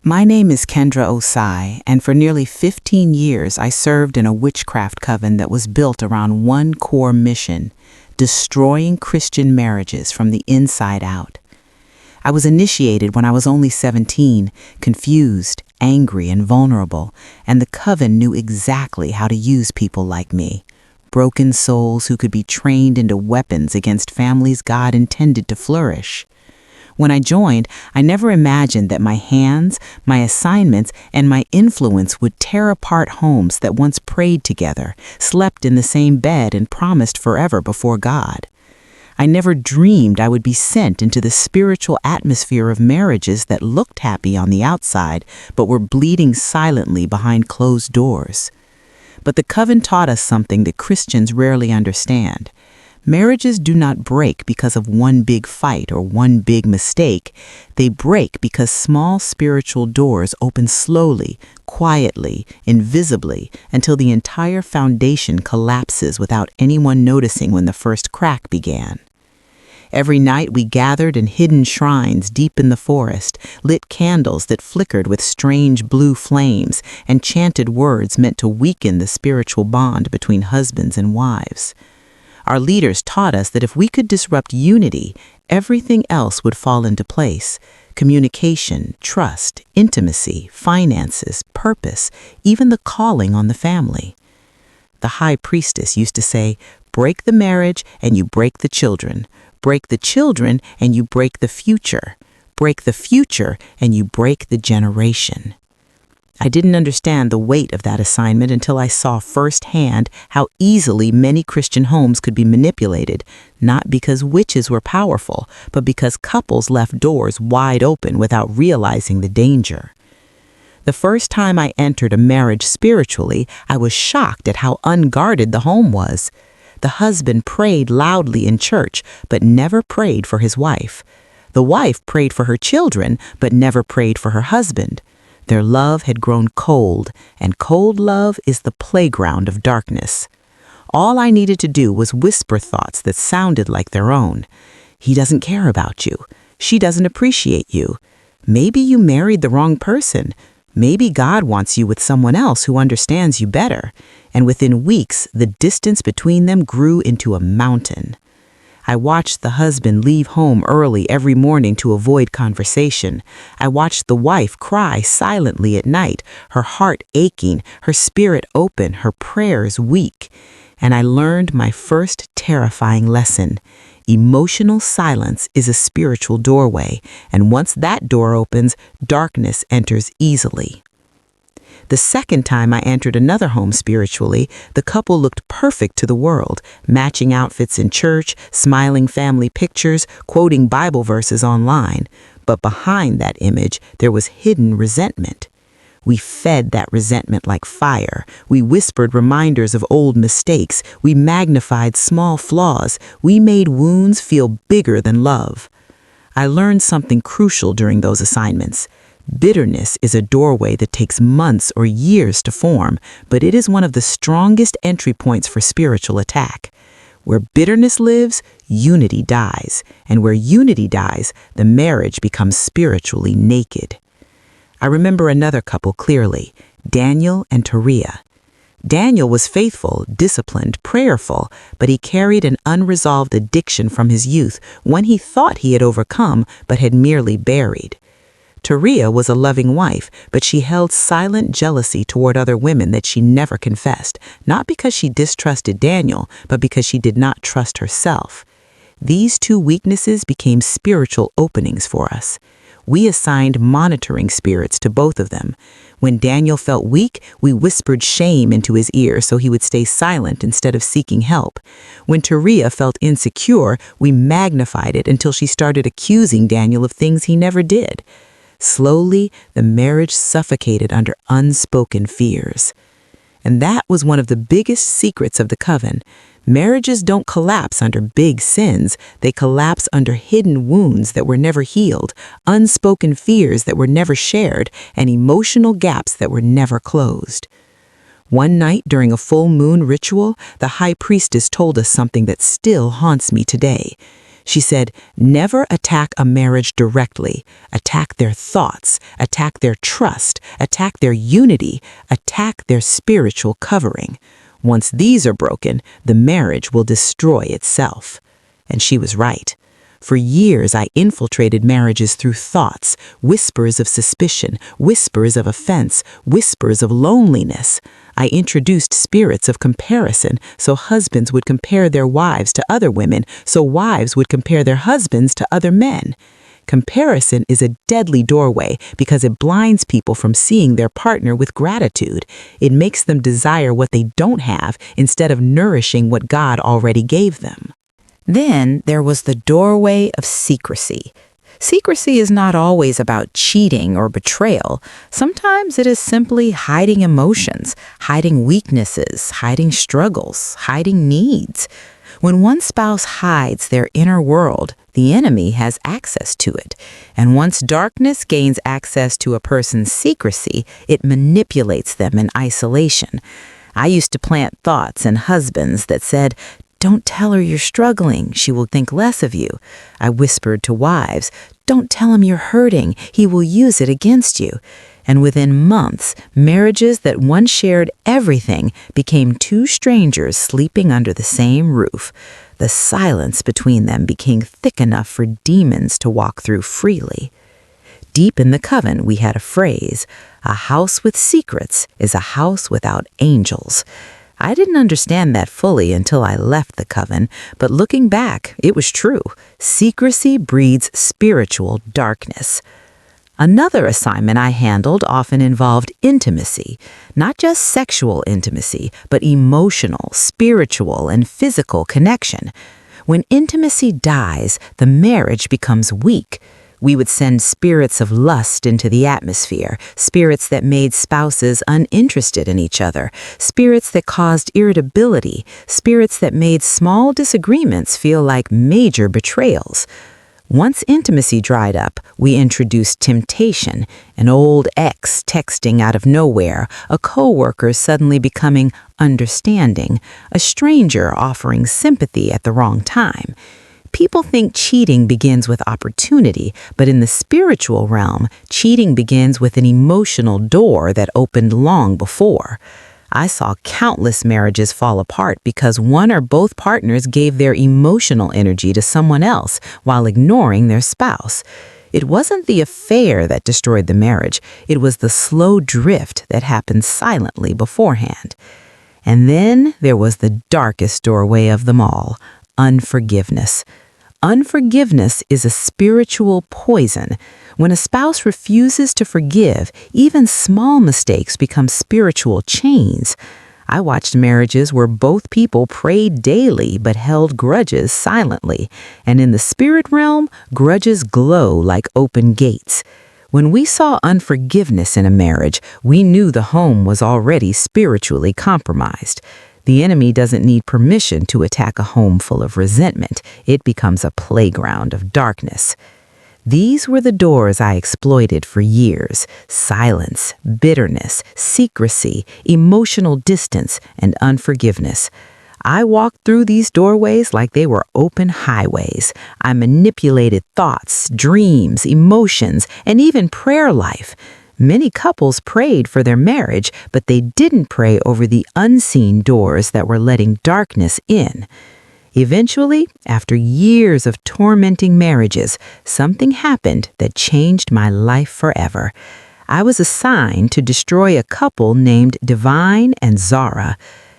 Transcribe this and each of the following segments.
My name is Kendra Osai, and for nearly 15 years I served in a witchcraft coven that was built around one core mission: destroying Christian marriages from the inside out. I was initiated when I was only 17, confused, angry, and vulnerable, and the coven knew exactly how to use people like me, broken souls who could be trained into weapons against families God intended to flourish. When I joined, I never imagined that my hands, my assignments, and my influence would tear apart homes that once prayed together, slept in the same bed, and promised forever before God. I never dreamed I would be sent into the spiritual atmosphere of marriages that looked happy on the outside, but were bleeding silently behind closed doors. But the coven taught us something that Christians rarely understand. Marriages do not break because of one big fight or one big mistake. They break because small spiritual doors open slowly, quietly, invisibly, until the entire foundation collapses without anyone noticing when the first crack began. Every night we gathered in hidden shrines deep in the forest, lit candles that flickered with strange blue flames, and chanted words meant to weaken the spiritual bond between husbands and wives. Our leaders taught us that if we could disrupt unity, everything else would fall into place: communication, trust, intimacy, finances, purpose, even the calling on the family. The high priestess used to say, "Break the marriage and you break the children. Break the children and you break the future. Break the future and you break the generation." I didn't understand the weight of that assignment until I saw firsthand how easily many Christian homes could be manipulated, not because witches were powerful, but because couples left doors wide open without realizing the danger. The first time I entered a marriage spiritually, I was shocked at how unguarded the home was. The husband prayed loudly in church, but never prayed for his wife. The wife prayed for her children, but never prayed for her husband. Their love had grown cold, and cold love is the playground of darkness. All I needed to do was whisper thoughts that sounded like their own. "He doesn't care about you. She doesn't appreciate you. Maybe you married the wrong person. Maybe God wants you with someone else who understands you better." And within weeks, the distance between them grew into a mountain. I watched the husband leave home early every morning to avoid conversation. I watched the wife cry silently at night, her heart aching, her spirit open, her prayers weak. And I learned my first terrifying lesson. Emotional silence is a spiritual doorway, and once that door opens, darkness enters easily. The second time I entered another home spiritually, the couple looked perfect to the world, matching outfits in church, smiling family pictures, quoting Bible verses online. But behind that image, there was hidden resentment. We fed that resentment like fire. We whispered reminders of old mistakes. We magnified small flaws. We made wounds feel bigger than love. I learned something crucial during those assignments. Bitterness is a doorway that takes months or years to form, but it is one of the strongest entry points for spiritual attack. Where bitterness lives, unity dies, and where unity dies, the marriage becomes spiritually naked. I remember another couple clearly, Daniel and Taria. Daniel was faithful, disciplined, prayerful, but he carried an unresolved addiction from his youth, one he thought he had overcome but had merely buried. Taria was a loving wife, but she held silent jealousy toward other women that she never confessed, not because she distrusted Daniel, but because she did not trust herself. These two weaknesses became spiritual openings for us. We assigned monitoring spirits to both of them. When Daniel felt weak, we whispered shame into his ear so he would stay silent instead of seeking help. When Taria felt insecure, we magnified it until she started accusing Daniel of things he never did. Slowly, the marriage suffocated under unspoken fears. And that was one of the biggest secrets of the coven. Marriages don't collapse under big sins. They collapse under hidden wounds that were never healed, unspoken fears that were never shared, and emotional gaps that were never closed. One night during a full moon ritual, the high priestess told us something that still haunts me today. She said, never attack a marriage directly. Attack their thoughts, attack their trust, attack their unity, attack their spiritual covering. Once these are broken, the marriage will destroy itself. And she was right. For years, I infiltrated marriages through thoughts, whispers of suspicion, whispers of offense, whispers of loneliness. I introduced spirits of comparison so husbands would compare their wives to other women, so wives would compare their husbands to other men. Comparison is a deadly doorway because it blinds people from seeing their partner with gratitude. It makes them desire what they don't have instead of nourishing what God already gave them. Then there was the doorway of secrecy. Secrecy is not always about cheating or betrayal. Sometimes it is simply hiding emotions, hiding weaknesses, hiding struggles, hiding needs. When one spouse hides their inner world, the enemy has access to it. And once darkness gains access to a person's secrecy, it manipulates them in isolation. I used to plant thoughts in husbands that said, "Don't tell her you're struggling. She will think less of you." I whispered to wives, "Don't tell him you're hurting. He will use it against you." And within months, marriages that once shared everything became two strangers sleeping under the same roof. The silence between them became thick enough for demons to walk through freely. Deep in the coven, we had a phrase, "A house with secrets is a house without angels." I didn't understand that fully until I left the coven, but looking back, it was true. Secrecy breeds spiritual darkness. Another assignment I handled often involved intimacy, not just sexual intimacy, but emotional, spiritual, and physical connection. When intimacy dies, the marriage becomes weak. We would send spirits of lust into the atmosphere, spirits that made spouses uninterested in each other, spirits that caused irritability, spirits that made small disagreements feel like major betrayals. Once intimacy dried up, we introduced temptation, an old ex texting out of nowhere, a coworker suddenly becoming understanding, a stranger offering sympathy at the wrong time. People think cheating begins with opportunity, but in the spiritual realm, cheating begins with an emotional door that opened long before. I saw countless marriages fall apart because one or both partners gave their emotional energy to someone else while ignoring their spouse. It wasn't the affair that destroyed the marriage, it was the slow drift that happened silently beforehand. And then there was the darkest doorway of them all, unforgiveness. Unforgiveness is a spiritual poison. When a spouse refuses to forgive, even small mistakes become spiritual chains. I watched marriages where both people prayed daily but held grudges silently. And in the spirit realm, grudges glow like open gates. When we saw unforgiveness in a marriage, we knew the home was already spiritually compromised. The enemy doesn't need permission to attack a home full of resentment. It becomes a playground of darkness. These were the doors I exploited for years: silence, bitterness, secrecy, emotional distance, and unforgiveness. I walked through these doorways like they were open highways. I manipulated thoughts, dreams, emotions, and even prayer life. Many couples prayed for their marriage, but they didn't pray over the unseen doors that were letting darkness in. Eventually, after years of tormenting marriages, something happened that changed my life forever. I was assigned to destroy a couple named Divine and Zara.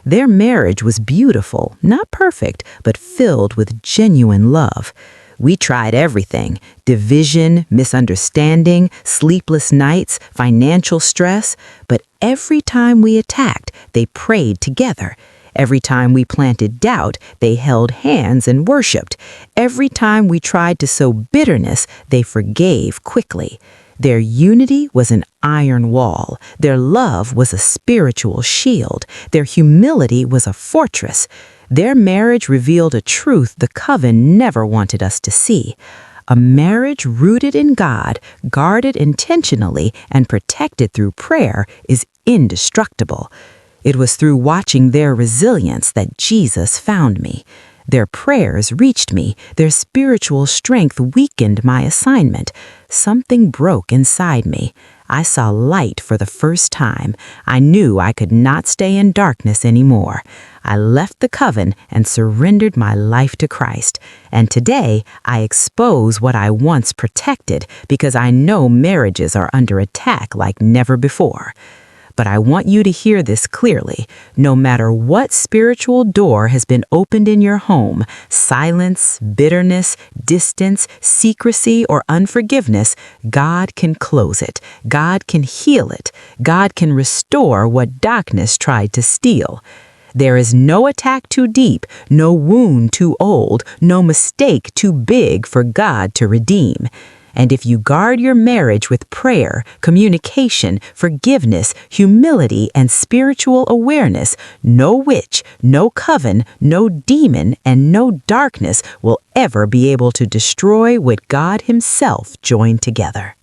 Their marriage was beautiful, not perfect, but filled with genuine love. We tried everything: division, misunderstanding, sleepless nights, financial stress. But every time we attacked, they prayed together. Every time we planted doubt, they held hands and worshiped. Every time we tried to sow bitterness, they forgave quickly. Their unity was an iron wall. Their love was a spiritual shield. Their humility was a fortress. Their marriage revealed a truth the coven never wanted us to see. A marriage rooted in God, guarded intentionally, and protected through prayer is indestructible. It was through watching their resilience that Jesus found me. Their prayers reached me. Their spiritual strength weakened my assignment. Something broke inside me. I saw light for the first time. I knew I could not stay in darkness anymore. I left the coven and surrendered my life to Christ. And today, I expose what I once protected because I know marriages are under attack like never before. But I want you to hear this clearly. No matter what spiritual door has been opened in your home, silence, bitterness, distance, secrecy, or unforgiveness, God can close it. God can heal it. God can restore what darkness tried to steal. There is no attack too deep, no wound too old, no mistake too big for God to redeem. And if you guard your marriage with prayer, communication, forgiveness, humility, and spiritual awareness, no witch, no coven, no demon, and no darkness will ever be able to destroy what God Himself joined together.